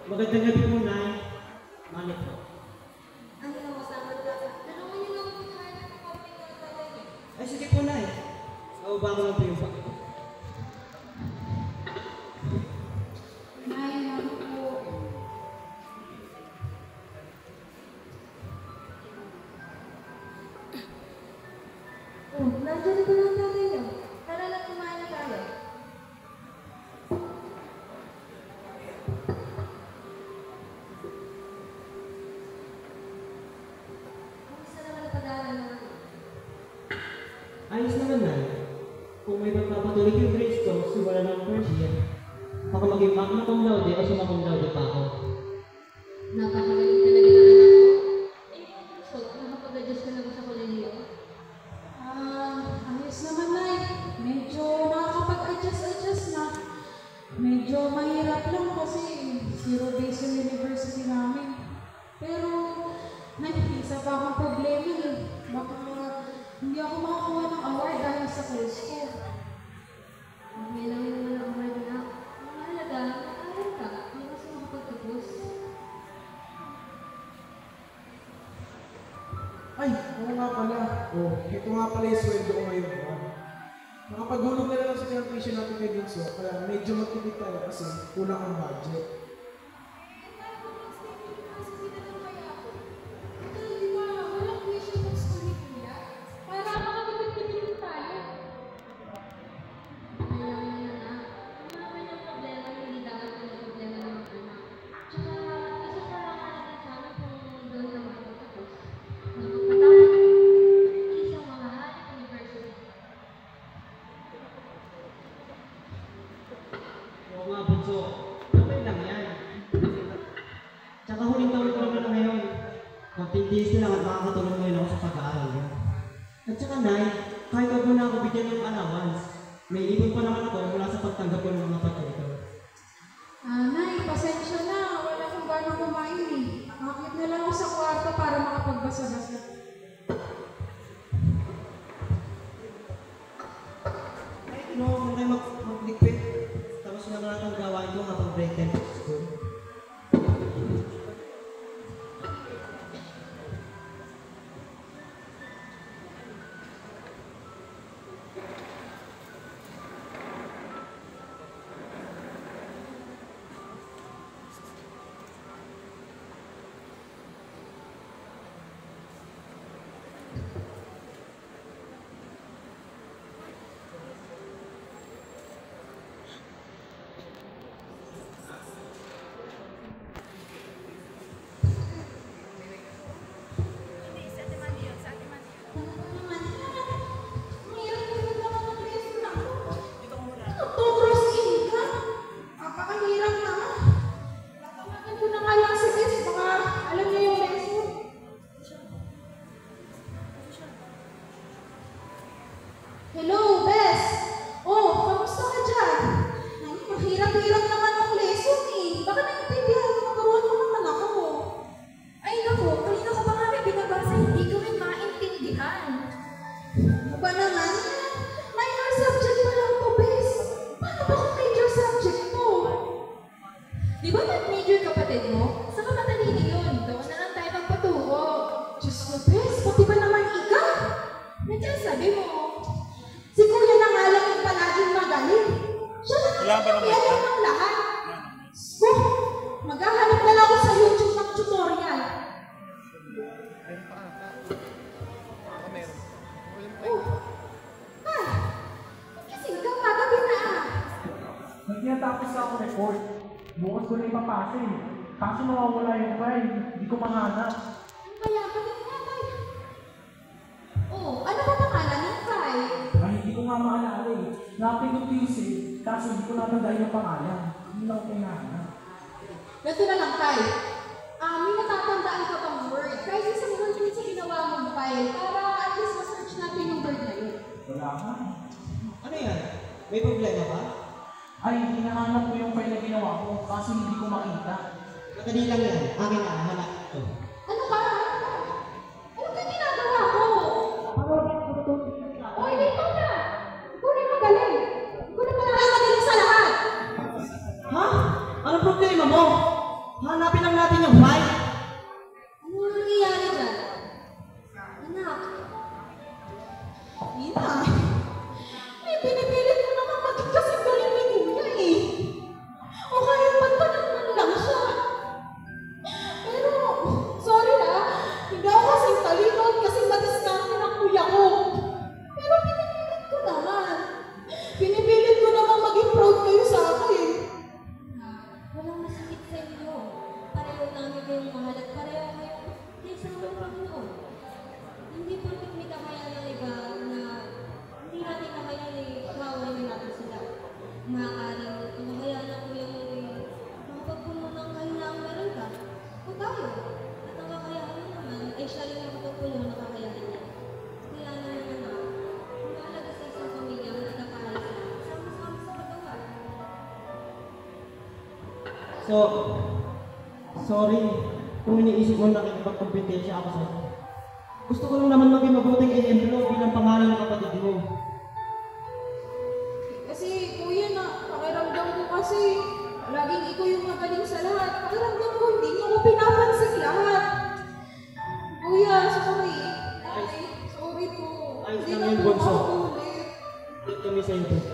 Magandang gabi po, Nay. Mano po. Ano na masama ka? Tulungan niyo lang po tayo ng kapit na talaga. Ay, sige po, Nay. Nauba ko lang po yung pako. Nay, ano po? Oh, nandiyan ko lang tatay niyo. Tara lang kumain na tayo. Kamusta naman ang pag-aaral naman? Ayos naman, Nay. Kung may pagpapatuloy yung grades ko, simula ng first year, baka maging magna cum laude o summa cum laude pa ako. Napakagaling talaga ng anak ko. So, nakapag-adjust ka na ba sa kolehiyo? Ayos naman, Nay. Medyo nakakapag-adjust na. Medyo mahirap lang kasi zero-base yung university namin. Pero, Nay, isa pa akong problema eh. Baka hindi ako makakuha ng award dahil sa course ko. Okay lang yung mga award na. Ang mahalaga, nag-aaral ka. Hanggang sa makapagtapos. Ay, oo nga pala. Oh, ito nga pala yung sweldo ko ngayon. Nakapagulog na lang sa tuition natin kay Vinso, kaya medyo matipid tayo kasi kulang ang budget. Oo nga, Bunso. Okay lang yan. Tsaka huling taon ko naman na ngayon. Konting days na lang at makakatulong ngayon ako sa pag-aaral niya. At tsaka, Nay, kahit wag mo na ako bigyan ng allowance, may ipon pa naman ako mula sa pagtanggap ko ng mga pagkaito. Nay, pasensya na. Wala akong gano'ng kumain eh. Akit na lang ako sa kwarto para makapagbasa-basa. Ay, huwag mo kayo mag-liquid. Tapos na naman ang gawain ko habang break time sa school. Hello, Bes! Oh, kamusta ka dyan? Ay, mahirap-hirap naman ang lesson eh. Baka naiintindihan mo, turuan mo naman ako. Ay, naku, kanina ko pa nga may binabasa, hindi ko rin maintindihan. Ano ba naman? Minor subject pa lang to, Bes. Paano ba kung major subject to? Di ba mag-major kapatid mo? Saka matalino yun. Doon na lang tayo magpaturo. Diyos ko, Bes, pati ba naman ikaw? Nandiyan sabi mo. Si Kuya na nga lang yung palaging magaling. Siya na Wala ba naman naman yung siya? ng lahat. Oh, maghahanap na lang ako sa YouTube ng tutorial. Oh, kasing kang kagabi na ah. Nagtinatapos na ako report. Bukas ko na ipapasa eh. Kaso mawawala yung file. Hindi ko mahanap. Kaya pagin nga tayo. Oh, ano ba pangalan ng file? Ay, hindi ko nga maalala eh. Napin ko PC, kaso hindi ko natandaan yung pangalan. Hindi lang ko hinahanap. Ganito na lang tayo. May natatandaan ka pang word. Kahit isang word din sa ginawa mong file para at least ma-search natin yung word na yun. Wala nga. Ano yan? May problema ba? Ay, hinahanap ko yung file na ginawa ko, kaso hindi ko makita. Madali lang yan. Akin na, hanap ko. Ano ka? Ano ka ginagawa ko? Oy, dito na! Ikaw na magaling! Ikaw na pala magaling sa lahat! Ha? Ano problema mo? Ha? So, sorry kung iniisip mo na nakikipagkompetensya ako sa'yo. Gusto ko lang naman maging mabuting ehemplo bilang pangalan ng kapatid mo. Kasi kuya na, pakiramdam ko kasi laging ikaw yung magaling sa lahat. Pakiramdam ko hindi niyo ako pinapansin lahat. Kuya, sorry. Ay, sorry po. Ayos Hindi lang na yun, po Bonso. ako ulit. Ulit kami sa inyo.